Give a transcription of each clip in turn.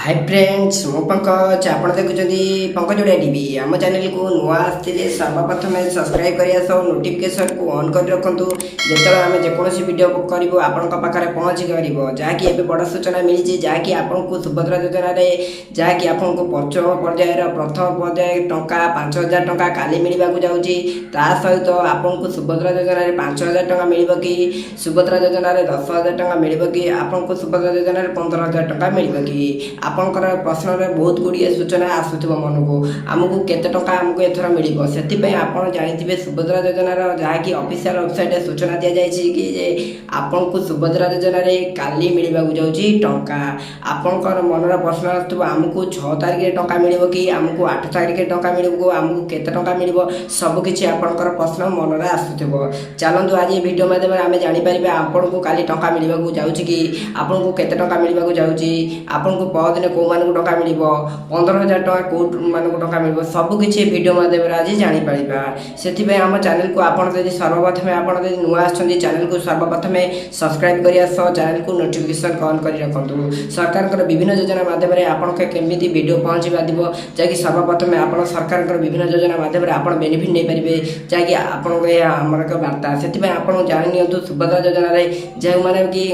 Hi friends मु पंकज आप देखुं Pankaj Odia TV आम चैनल को नुआ आसते सर्वप्रथम सब्सक्राइब करिया सह नोटिफिकेशन को ऑन कर रखु जो आम जेकोसी वीडियो करूँ आपण पाखे पहुँची कर जहाँकि एवं बड़ सूचना मिली जहाँकि आपको सुभद्रा योजना जहाँकि आपको पंचम पर्यायर प्रथम पर्याय टंका 5,000 टंका काली मिलवा जाऊँगी ता सहित आपको सुभद्रा योजना 5,000 टंका मिल कि सुभद्रा योजना 10,000 टंका मिल कि आपको सुभद्रा योजना 15,000 टंका मिल कि आपंकर प्रश्न बहुत गुड़िए सूचना आसुव मन को आमको केते टंका आमको एथर मिल से आप जानी सुभद्रा योजनार जहाँकि ऑफिशियल वेबसाइट सूचना दि जाए कि आपको सुभद्रा योजना काली मिलवा जाऊँगी टंका आपंकर मनर प्रश्न आसुव आमको 6 तारिख टंका मिल कि आमको 8 तारिख टंका मिल आमको केते टंका मिल सबकि आपंकर प्रश्न मनर आसुव चलतु आज वीडियो माध्यम आम जापर आपको काली टंका मिलवा जाऊँगी कि आपको केते टंका मिलवा जाऊँगी आपको दिन कौ मान टंका मिल 15,000 टंका कौ मान टंका मिल सबकि वीडियो माध्यम आज जापर से आम चैनल को आप सर्वप्रथम आप नुआ चैनल को सर्वप्रथम सब्सक्राइब करने सह चैनल को नोटिफिकेशन ऑन कर रखु सरकार विभिन्न योजना माध्यम आपके केमी वीडियो पहुँची पार जहाँकि सर्वप्रथम आप सरकार विभिन्न योजना माध्यम आप बेनिफिट नहीं पारे जहाँकि आमर एक वार्ता से आप जानी सुभद्रा योजना जो मैंने कि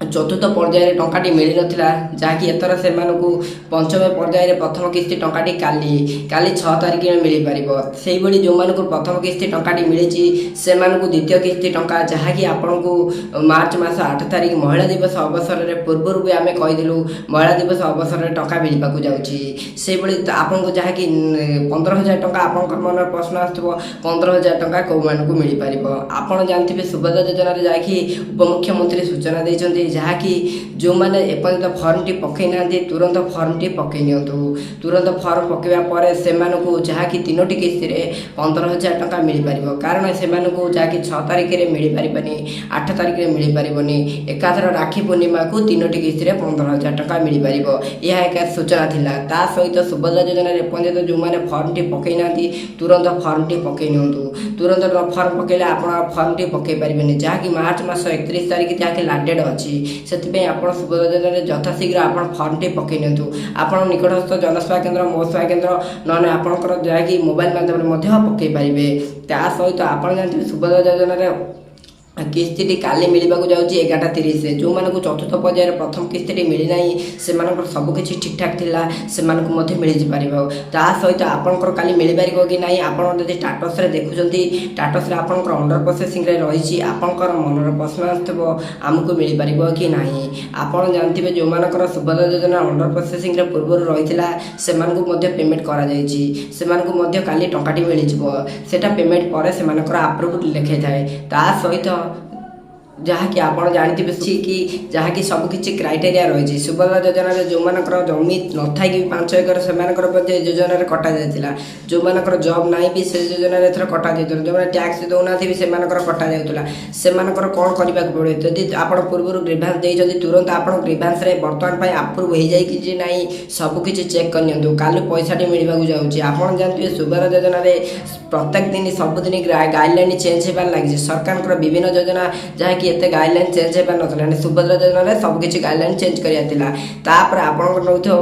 चतुर्थ पर्यायर टंकाटी मिल नाला जहाँकि एथर से पंचम पर्यायर प्रथम किस्ती टंकाटी काली 6 तारिख में मिल पार से जो प्रथम किस्ती टंकाटी मिली से द्वितीय किस्ती टंका जहाँकि आपन को मार्च मास 8 तारिख महिला दिवस अवसर में पूर्वर भी आम कहीलु महिला दिवस अवसर में टंका मिलवा जाऊँगी आपन को जहाँकि 15,000 टंका आप मन प्रश्न आसो 15,000 टंका कौ मान को मिल पार आपड़ जानते सुभद्रा योजना जहाँकि उपमुख्यमंत्री सूचना देते जहाँकि जो मैंने एपर्यंत फर्म टी पकई ना तुरंत फर्म टी पकई नियंतु तुरंत फर्म पकड़ा पर से जहाँकि 3टी किस्ती 15,000 टंका मिल पार कारण से जहाँकि 6 तारिख में मिल पारनि 8 तारिख में मिल पारनि एकाथर राखी पूर्णिमा को 3टी किस्ती 15,000 टंका मिल पार यह एक सूचना थिला ता सहित सुभद्रा योजना एपर्यंत जो मैंने फर्म टी पकई ना तुरंत फर्म टी पकई नियंतु तुरंत फर्म पकड़े आप फर्म टी पकई पारे जहाँकि मार्च मास 31 तारिख जहाँकि लास्ट डेट अच्छी से सुभद्रा योजना यथाशीघ्र आप फर्म टी पकई नियंतु आप निकटस्थ जनसेवा केन्द्र मो सेवा केन्द्र ना आपंकर जहाँकि मोबाइल माध्यम पकई पारे ता सहित आप जानते सुभद्रा योजना किस्ती काली मिलवा जाऊँगी 11:30 जो मानक चतुर्थ पर्यायर प्रथम किस्ती मिलना से सबकि ठीक ठाक थिला से मिल पार ता सहित आपंकर काली मिल पार कि ना आप स्टाटस देखुं स्टाटस आपंकर अंडर प्रोसेसिंग रही आपंकर मनर प्रश्न आसव आमको मिल पार कि ना आप जानते जो मानकर सुभद्रा योजना अंडर प्रोसेसिंग पूर्व रही से पेमेंट कर काली टंकाटी मिल जाटा पेमेंट पर से आप्रुव लिखे थाए ता सहित जहाँकि आप जानते कि जहाँकि सबकि क्राइटेरिया रही सुभद्रा योजना जो मानकर जमी न थी 5 एकर से योजना कटा जाता जो मानकर जॉब ना भी से योजना एथर कटा जाता जो मैंने टैक्स दौना भी से कटा जाता से कौन करने पड़े जदि आप पूर्व ग्रीभांस देते तुरंत आप ग्रीभांस बर्तमान आप्रुव हो जाए ना सबकि चेक करनी काली पैसाटी मिलवा जाऊँगी आप जानते सुभद्रा योजना प्रत्येक दिन सबुदिन गाइडलाइन चेंज होबार लगी सरकार विभिन्न योजना जहाँकि एते गाइडलाइन चेंज हो पार ना सुभद्रा योजना सबकि गाइडलाइन चेंज करार आप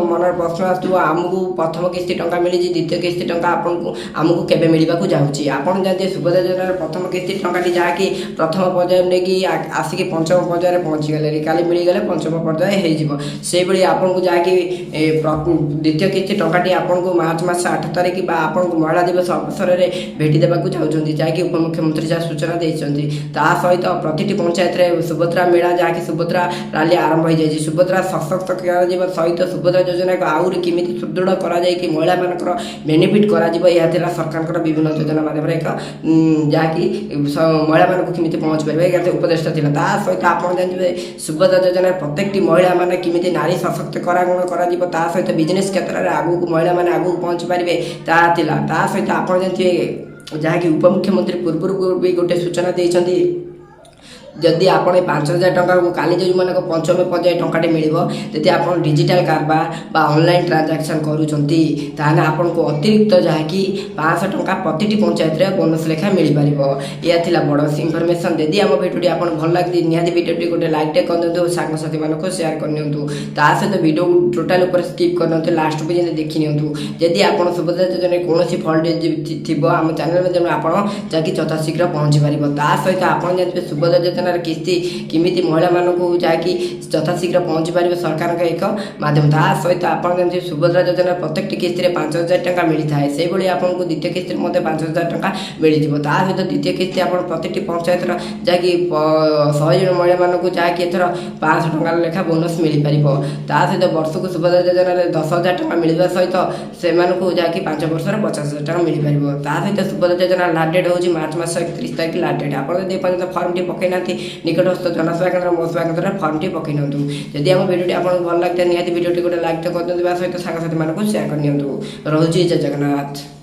मनर प्रश्न आसो आमको प्रथम किस्ती टंका मिली द्वितीय किस्ती टंका आपको आमको केवे मिलवा जाऊँगी आप जानते सुभद्रा योजना प्रथम किस्ती टंकाटी जहाँकि प्रथम पर्याय नहीं आसिक पंचम पर्यायर पहुँची गले काली मिलगले पंचम पर्याय हो आपको जहाँकि द्वितीय किस्ती टंकाटी आपको मार्च मास 8 तारिख आपको महिला दिवस अवसर में भेटी देवाक चाहते जहाँकि उपमुख्यमंत्री जहाँ सूचना देते सहित प्रति पंचायत सुभद्रा मेला जहाँकि सुभद्रा रैली आरंभ हो जाए सुभद्रा सशक्त कर सहित सुभद्रा योजना को आहरी किमी सुदृढ़ कर महिला मानकर बेनिफिट कर सरकार विभिन्न योजना माध्यम एक जहाँकि महिला मानक किमी पहुँच पारे उपदेष्टा था सहित आप जानते सुभद्रा योजना प्रत्येक महिला मैंने किमी नारी सशक्तिकरण कर सहित बिजनेस क्षेत्र में आगू महिला मैंने आगू पहुँची पारे ता सहित आप जानते जहाँकि उपमुख्यमंत्री पूर्व भी गोटे सूचना देते ଯଦି ଆପଣ 5,000 ଟଙ୍କାକୁ କାଲି ଯେଉଁମାନଙ୍କ ପଞ୍ଚମ ପର୍ଯ୍ୟାୟ ଟଙ୍କାଟେ ମିଳିବ ଯଦି ଆପଣ ଡିଜିଟାଲ କାରବାର ବା ଅନଲାଇନ୍ ଟ୍ରାଞ୍ଜାକ୍ସନ୍ କରୁଛନ୍ତି ତାହେଲେ ଆପଣଙ୍କୁ ଅତିରିକ୍ତ ଯାହାକି 500 ଟଙ୍କା ପ୍ରତିଟି ପଞ୍ଚାୟତରେ ବୋନସ୍ ଲେଖା ମିଳିପାରିବ। ଏହା ଥିଲା ବଡ଼ ଇନଫର୍ମେସନ୍। ଯଦି ଆମ ଭିଡ଼ିଓଟି ଆପଣ ଭଲ ଲାଗିଛି ନିହାତି ଭିଡ଼ିଓଟି ଗୋଟେ ଲାଇକ୍ଟେ କରିଦିଅନ୍ତୁ ଓ ସାଙ୍ଗସାଥିମାନଙ୍କୁ ସେୟାର କରିନିଅନ୍ତୁ। ତା ସହିତ ଭିଡ଼ିଓକୁ ଟୋଟାଲ ଉପରେ ସ୍କିପ୍ କରିନିଅନ୍ତୁ, ଲାଷ୍ଟ ପର୍ଯ୍ୟନ୍ତ ଦେଖିନିଅନ୍ତୁ। ଯଦି ଆପଣ ସୁଭଦ୍ରା ଯୋଜନାରେ କୌଣସି ଫଲ୍ଟ ଥିବ ଆମ ଚ୍ୟାନେଲ ମାଧ୍ୟମରେ ଆପଣ ଯାହାକି ଯଥାଶୀଘ୍ର ପହଞ୍ଚି ପାରିବ। ତା ସହିତ ଆପଣ ଜାଣିଥିବେ ସୁଭଦ୍ରା ଯୋଜନାର କିସ୍ତି କେମିତି ମହିଳାମାନଙ୍କୁ ଯାହାକି ଯଥାଶୀଘ୍ର ପହଞ୍ଚି ପାରିବ ସରକାରଙ୍କ ଏକ ମାଧ୍ୟମ। ତା ସହିତ ଆପଣ ଜାଣିଥିବେ ସୁଭଦ୍ରା ଯୋଜନାର ପ୍ରତ୍ୟେକଟି କିସ୍ତିରେ 5,000 ଟଙ୍କା ମିଳିଥାଏ। ସେହିଭଳି ଆପଣଙ୍କୁ ଦ୍ୱିତୀୟ କିସ୍ତିରେ ମଧ୍ୟ 5,000 ଟଙ୍କା ମିଳିଯିବ। ତା ସହିତ ଦ୍ୱିତୀୟ କିସ୍ତି ଆପଣ ପ୍ରତିଟି ପଞ୍ଚାୟତର ଯାହାକି 100 ଜଣ ମହିଳାମାନଙ୍କୁ ଯାହାକି ଏଥର 500 ଟଙ୍କା ଲେଖା ବୋନସ୍ ମିଳିପାରିବ। ତା ସହିତ ବର୍ଷକୁ ସୁଭଦ୍ରା ଯୋଜନାରେ 10,000 ଟଙ୍କା ମିଳିବା ସହିତ ସେମାନଙ୍କୁ ଯାହାକି 5 ବର୍ଷରେ 50,000 ଟଙ୍କା ମିଳିପାରିବ। ତା ସହିତ ସୁଭଦ୍ରା ଯୋଜନାର ଲାଷ୍ଟ ଡେଟ୍ ହେଉଛି ମାର୍ଚ୍ଚ ମାସ 31 ତାରିଖ ଲାଷ୍ଟ ଡେଟ୍। ଆପଣ ଯଦି ଏପର୍ଯ୍ୟନ୍ତ ଫର୍ମଟି ପକାଇ ନାହାନ୍ତି ନିକଟସ୍ଥ ଜନସେବା କେନ୍ଦ୍ର ମୋ ସେବା କେନ୍ଦ୍ରରେ ଫର୍ମଟି ପକାଇ ନିଅନ୍ତୁ। ଯଦି ଆମ ଭିଡ଼ିଓଟି ଆପଣଙ୍କୁ ଭଲ ଲାଗିଥାଏ ନିହାତି ଭିଡ଼ିଓଟି ଗୋଟେ ଲାଇକ୍ କରିଦିଅନ୍ତୁ ବା ସହିତ ସାଙ୍ଗସାଥିମାନଙ୍କୁ ସେୟାର କରିନିଅନ୍ତୁ। ରହୁଛି ଜୟ ଜଗନ୍ନାଥ।